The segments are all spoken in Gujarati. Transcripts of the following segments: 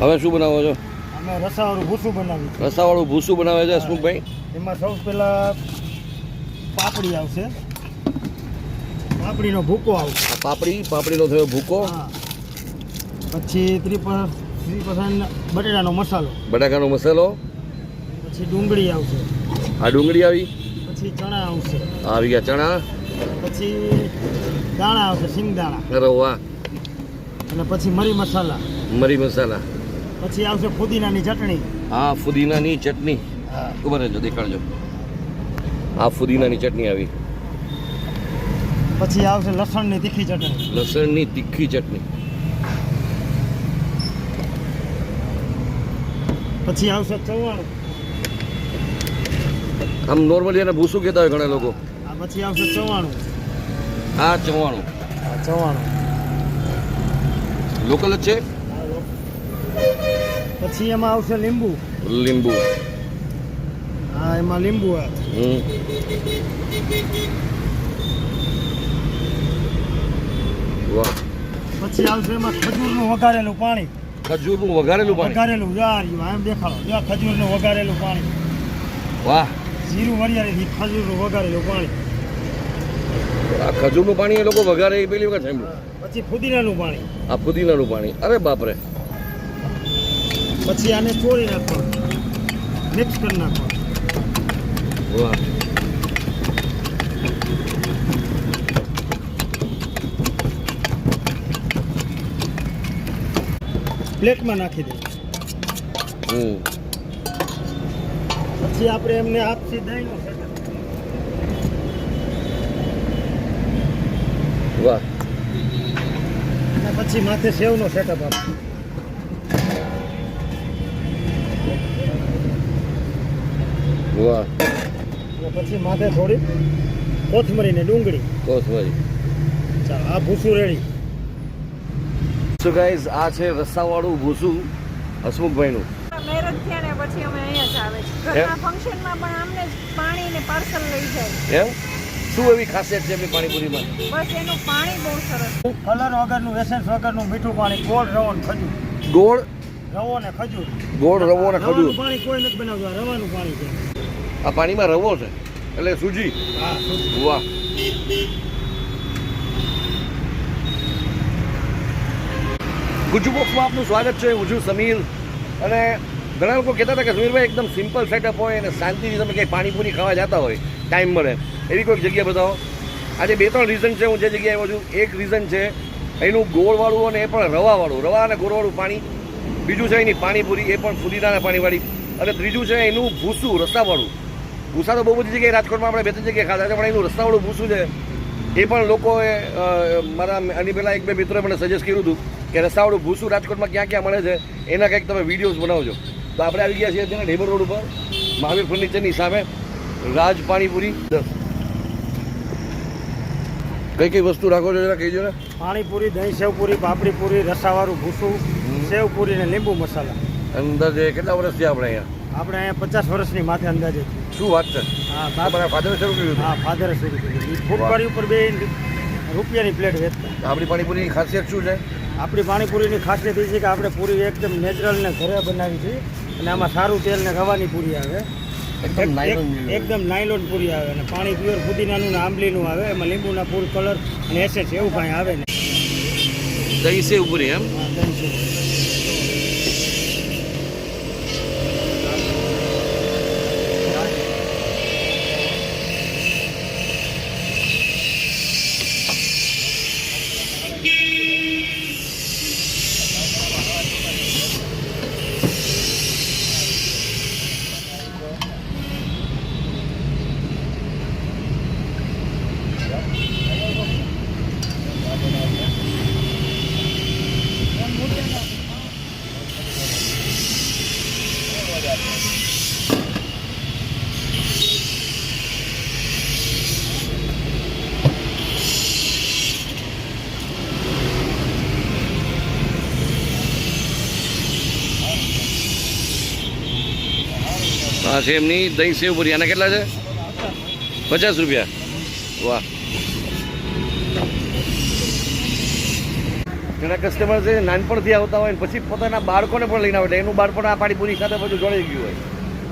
હવે શું બનાવો છો? અમે રસાવાળું ભૂસું બનાવીએ. રસાવાળું ભૂસું બનાવે છે હસમુખભાઈ. એમાં સૌ પહેલાં પાપડી આવશે, પાપડીનો ભૂકો આવશે. પાપડીનો થયો ભૂકો. પછી 3% બટેટાનો મસાલો, બટાકાનો મસાલો. પછી ડુંગળી આવશે. આ ડુંગળી આવી. પછી ચણા આવશે. આવી ગયા ચણા. પછી દાણા આવશે, સિંગદાણા. અરે વાહ. અને પછી મરી મસાલા. પછી આવશે ફુદીનાની ચટણી. હા, ફુદીનાની ચટણી. ખબર છે, દેખાડજો. આ ફુદીનાની ચટણી આવી. પછી આવશે લસણની તીખી ચટણી. પછી આવશે ચવાણું. આમ નોર્મલી એને ભૂસું કહેતા હોય ઘણા લોકો. પછી આવશે ચવાણું. ચવાણું લોકલ જ છે. પછી એમાં આવશે લીંબુ. હા, એમાં લીંબુ આવે. વાહ. પછી આવશે એમાં ખજૂરનું વઘારેલું પાણી. વઘારેલું એમ દેખાડો. ખજૂરનું વઘારેલું પાણી. વાહ. જીરું વરિયાળી ખજૂરનું વઘારેલું પાણી. આ ખજૂરનું પાણી એ લોકો વઘારે એ પેલી વખત સાંભળ્યું. પછી ફુદીનાનું પાણી. આ ફુદીનાનું પાણી. અરે બાપરે. પછી આને ચોળી નાખવાનું, મિક્સ કરી નાખવાનું. વાહ. પ્લેટમાં નાખી દઈએ. પછી આપણે એમને આપસી દહીંનો સેટઅપ. વાહ. અને પછી માથે સેવનો સેટઅપ આપીએ. વાહ. અને પછી માથે થોડી કોથમરી ને ડુંગળી. ચાલો, આ ભૂસું રેડી. સો ગાઈઝ, આ છે રસાવાળું ભૂસું હસમુખભાઈનું. મેરેજ થયા ને પછી અમે અહીંયા જ આવે છે. ઘરના ફંક્શનમાં પણ અમને પાણી ને પાર્સલ લઈ જાય. એમ? શું એવી ખાસિયત છે એમની પાણીપુરીમાં? બસ એનું પાણી બહુ સરસ. કલર વગરનું, એસેન્સ વગરનું મીઠું પાણી, ગોળ, રવો ને ખજૂર. ગોળ, રવો ને ખજૂર. ખજૂર. પાણી કોઈ નથી બનાવતું, રવાનું પાણી છે. આ પાણીમાં રવો છે એટલે સૂજી. હા. વાહ. ગુજુ બોક્સમાં આપનું સ્વાગત છે. હું છું સમીર. અને ઘણા લોકો કહેતા હતા કે સમીરભાઈ એકદમ સિમ્પલ સેટઅપ હોય અને શાંતિથી તમે કંઈ પાણીપુરી ખાવા જતા હોય, ટાઈમ મળે એવી કોઈક જગ્યા બતાવો. આજે 2-3 રીઝન છે હું જે જગ્યાએ આવ્યો છું. એક રીઝન છે એનું ગોળવાળું અને એ પણ રવા અને ગોળવાળું પાણી. બીજું છે એની પાણીપુરી, એ પણ ફુદીનાના પાણીવાળી. અને ત્રીજું છે એનું ભૂસું રસાવાળું. ભૂસા તો બહુ બધી જગ્યાએ રાજકોટમાં આપણે 2-3 જગ્યાએ ખાધા છે, પણ એનું રસાવાળું ભૂસું છે એ પણ લોકોએ મારા આની પહેલાં 1-2 મિત્રોએ મને સજેસ્ટ કર્યું હતું કે રસાવાળું ભૂસું રાજકોટમાં ક્યાં ક્યાં મળે છે, એના કંઈક તમે વિડીયોઝ બનાવજો. તો આપણે આવી ગયા છીએ ત્યાં ઢેબર રોડ ઉપર, મહાવીર ફર્નિચરની સામે રાજ પાણીપુરી. કઈ વસ્તુ રાખો છો જરા કહીજો ને. પાણીપુરી, દહીં સેવપુરી, પાપડીપુરી, રસાવાળું ભૂસું, સેવપુરી ને લીંબુ મસાલા. અંદાજે કેટલા વર્ષ છે આપણે અહીંયા? આપણે અહીંયા 50 વર્ષની માથે અંદાજે. શું વાત છે? હા, તમારા ફાધરે શરૂ કર્યું? હા, ફાધરે શરૂ કર્યું. ફૂટપારી ઉપર 2 રૂપિયાની પ્લેટ વેચતા. આપણી પાણીપુરીની ખાસિયત શું છે? આપણી પાણીપુરીની ખાસિયત એ છે કે આપણે પૂરી એકદમ નેચરલ ને ઘરે બનાવી છે. અને આમાં સારું તેલ ને રવાની પૂરી આવે. એકદમ નાયલોન પૂરી આવે. અને પાણી પ્યોર ફુદીનાનું ને આંબલીનું આવે. એમાં લીંબુના ફૂલ કલર અને એસેન્સ એવું કાંઈ આવે ને. દહીં સેવ પૂરી એમ? હા, દહીં સેવ. હા છે એમની દહીં સેવ પૂરી. આના કેટલા છે? 50 રૂપિયા. વાહ. ઘણા કસ્ટમર છે નાનપણથી આવતા હોય ને પછી પોતાના બાળકોને પણ લઈને આવે એટલે એનું બાળપણ આ પાણીપુરી સાથે બધું જોડાઈ ગયું હોય.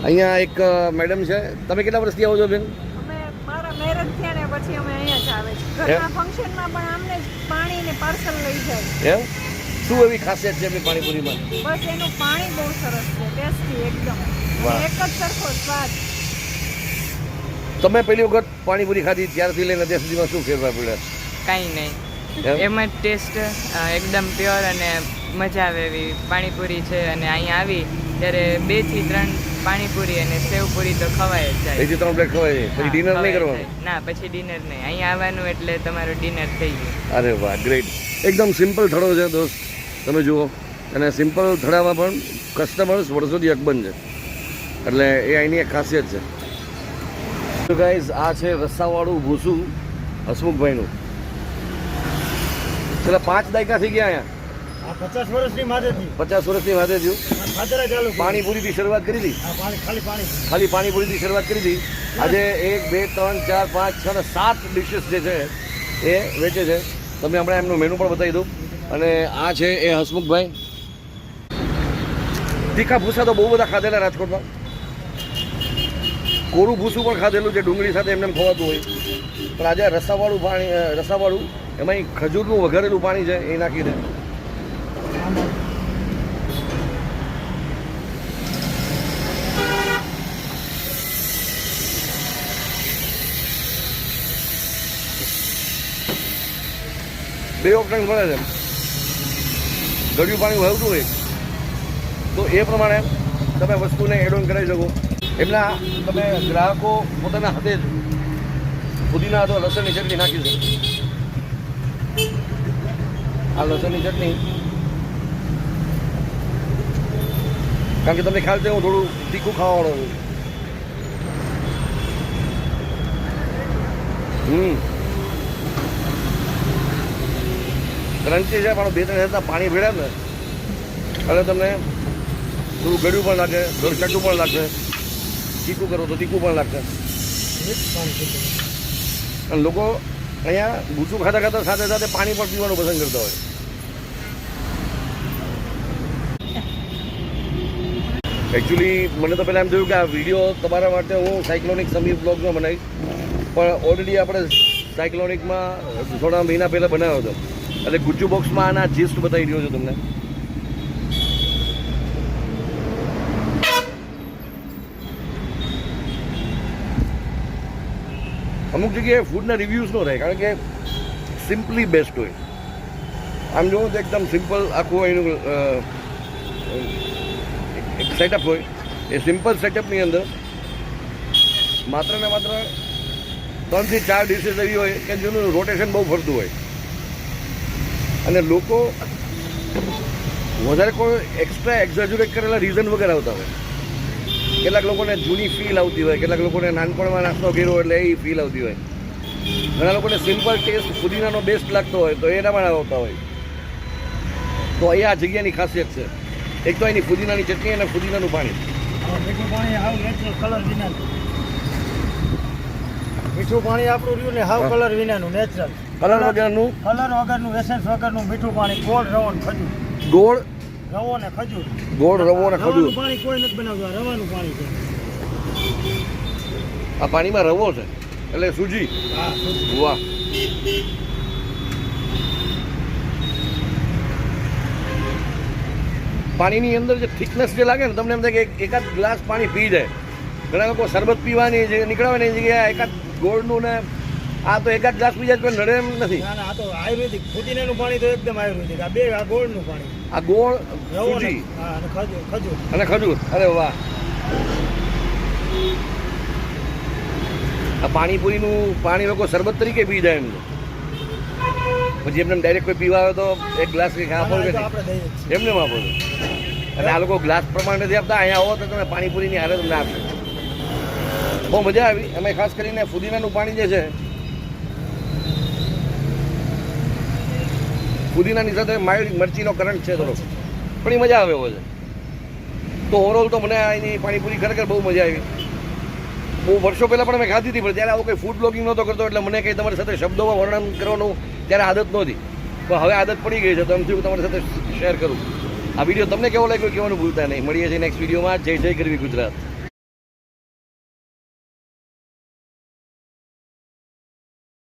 અહીંયા એક મેડમ છે, તમે કેટલા વર્ષથી આવો છો બેન? અમે મારા મેરેજ થયા ને પછી અમે અહીંયા જ આવે છે. ઘરના ફંક્શનમાં પણ આમને જ પાણી ને પાર્સલ લઈ જાય. એમ શું એવી ખાસિયત છે એમની પાણીપુરીમાં? બસ એનું પાણી બહુ સરસ છે, ટેસ્ટી એકદમ. વાહ. અને એક જ સરખો સ્વાદ. તમે પહેલી વખત પાણીપુરી ખાધી ત્યારથી લઈને અત્યાર સુધીમાં શું ફેરફાર પડ્યા? કાંઈ નહીં, એમ જ ટેસ્ટ એકદમ પ્યોર અને મજા આવે એવી પાણીપુરી છે. અને અહીંયા આવી ત્યારે 2 થી 3 પાણીપુરી અને સેવપુરી તો ખવાય જ જાય. 2 થી 3 પ્લેટ ખવાય છે, પછી હા, ડિનર નહીં ખવાય કરવાનું? જાય. ના, પછી ડિનર નહીં. અહીંયા આવવાનું એટલે તમારું ડિનર થઈ ગયું. અરે વાહ, ગ્રેટ. એકદમ સિમ્પલ થડો છે દોસ્ત, તમે જુઓ. અને સિમ્પલ થડામાં પણ કસ્ટમર્સ વર્ષોથી અકબંધ છે, એટલે એ અહીંની એક ખાસિયત છે. તો ગાઈઝ, આ છે રસ્સાવાળું ભૂસું હસમુખભાઈનું. છેલ્લા 5 દાયકા થઈ ગયા અહીંયા. આ 50 વર્ષની માથેથી 50 વર્ષની વાતે થયું. ખાતરા ચાલુ કરી. પાણીપુરીથી શરૂઆત કરી હતી, આ પાણી ખાલી પાણી. ખાલી પાણીપુરીથી શરૂઆત કરી હતી. આજે 1 2 3 4 5 6 અને 7 ડિશિસ જે છે એ વેચે છે. તમને હમણાં એમનું મેનુ પણ બતાવી દઉં. અને આ છે એ હસમુખભાઈ. તીખા ભૂસા તો બહુ બધા ખાધેલા રાજકોટમાં. કોરું ભૂસું પણ ખાધેલું છે, ડુંગળી સાથે એમને ખવાતું હોય. પણ આજે રસાવાળું પાણી, રસાવાળું એમાં ખજૂરનું વઘારેલું પાણી છે એ નાખીને. બે ઓપ્શન મળે છે. ગળ્યું પાણી વહેતું હોય તો એ પ્રમાણે તમે વસ્તુને એડ ઓન કરાવી શકો. એમના તમે ગ્રાહકો પોતાના હાથે જ પુદીના અથવા લસણની ચટણી નાખી શકો. આ લસણની ચટણી, કારણ કે તમને ખ્યાલ છે હું થોડું તીખું ખાવાવાળો છું. ક્રંચી છે પણ 2-3 પાણી ભેળ્યા ને એટલે તમને થોડું ગળ્યું પણ લાગે, થોડું ચટું પણ લાગશે. તીખું કરો તો તીખું પણ લાગશે. અને લોકો અહીંયા ભૂસું ખાતા ખાતા સાથે સાથે પાણી પણ પીવાનું પસંદ કરતા હોય. એકચ્યુઅલી મને તો પહેલાં એમ થયું કે આ વિડીયો તમારા માટે હું સાયક્લોનિક સમીર બ્લોગમાં બનાવીશ, પણ ઓલરેડી આપણે સાયક્લોનિકમાં થોડા મહિના પહેલાં બનાવ્યો હતો. એટલે ગુજ્જુ બોક્સમાં આના જીસ્ટ બતાવી રહ્યો છું તમને. અમુક જગ્યાએ ફૂડના રિવ્યૂઝ ન થાય, કારણ કે સિમ્પલી બેસ્ટ હોય. આમ જોવું તો એકદમ સિમ્પલ આખું એનું એક સેટઅપ હોય. એ સિમ્પલ સેટઅપની અંદર માત્ર ને માત્ર 3 થી 4 ડિશિસ એવી હોય કે જેનું રોટેશન બહુ ફરતું હોય. અને લોકો વધારે કોઈ એક્સ્ટ્રા એક્ઝેજ્યુરેટ કરેલા રીઝન વગર આવતા હોય. કેટલાક લોકોને જૂની ફીલ આવતી હોય, કેટલાક લોકોને નાનપણમાં નાસ્તો કર્યો એટલે એ ફીલ આવતી હોય. ઘણા લોકોને સિમ્પલ ટેસ્ટ પુદીનાનો બેસ્ટ લાગતો હોય તો એના પણ આવતા હોય. તો અહીંયા આ જગ્યાની ખાસિયત છે. એક તો એની પુદીનાની ચટણી અને પુદીનાનું પાણી. મીઠું પાણી હાવ નેચરલ કલર વિનાનું. મીઠું પાણી આપણું રહ્યું ને હાવ કલર વિનાનું નેચરલ. કલર વગરનું, કલર વગરનું, એસેન્સ વગરનું મીઠું પાણી. ગોળ, રવો ને ખજૂર. ગોળ, રવો ને ખજૂર. ગોળ, રવો અને ખજૂર. રવાનું પાણી કોઈ નથી બનાવતું, આ રવાનું પાણી છે. આ પાણીમાં રવો છે એટલે સૂજી. હા. વાહ. પાણીની અંદર જે થિકનેસ જે લાગે ને તમને એમ થાય કે એકાદ ગ્લાસ પાણી પી જાય. ઘણા લોકો શરબત પીવાની જે નીકળાવે ને એ જગ્યાએ એકાદ ગોળનું ને આ તો એકાદ ગ્લાસ પી જાય કોઈ નડે એમ નથી. ના ના, આ તો આયુર્વેદિક. પુદીનાનું પાણી તો એકદમ આયુર્વેદિક. આ ગોળનું પાણી. આ ગોળ, રવો ને સૂજી હા અને ખજૂર. અને ખજૂર. અરે વાહ. આ પાણીપુરીનું પાણી લોકો શરબત તરીકે પી જાય એમ. પછી એમને ડાયરેક્ટ કોઈ પીવા આવે તો એક ગ્લાસ કંઈક આપો કે આપણે દઈએ જ છીએ. એમને આપો છો. અને આ લોકો ગ્લાસ પ્રમાણે નથી આપતા. અહીંયા આવો તો તમે પાણીપુરીની હારે તમને આપશે. બહુ મજા આવી. અમે ખાસ કરીને ફુદીનાનું પાણી જે છે, ફુદીનાની સાથે માઇલ્ડ મરચીનો કરંટ છે થોડો, પણ એ મજા આવે એવો છે. તો ઓવરઓલ તો મને અહીંની પાણીપુરી ખરેખર બહુ મજા આવી. બહુ વર્ષો પહેલાં પણ મેં ખાધી હતી, પણ ત્યારે આવું કંઈ ફૂડ બ્લોગિંગ નહોતો કરતો એટલે મને કંઈ તમારી સાથે શબ્દોમાં વર્ણન કરવાનું ત્યારે આદત નહોતી. પણ હવે આદત પડી ગઈ છે તો એમ થયું કે તમારી સાથે શેર કરું. આ વિડીયો તમને કેવો લાગ્યો કહેવાનું ભૂલતા નહીં. મળીએ છીએ નેક્સ્ટ વિડીયોમાં. જય જય ગરવી ગુજરાત.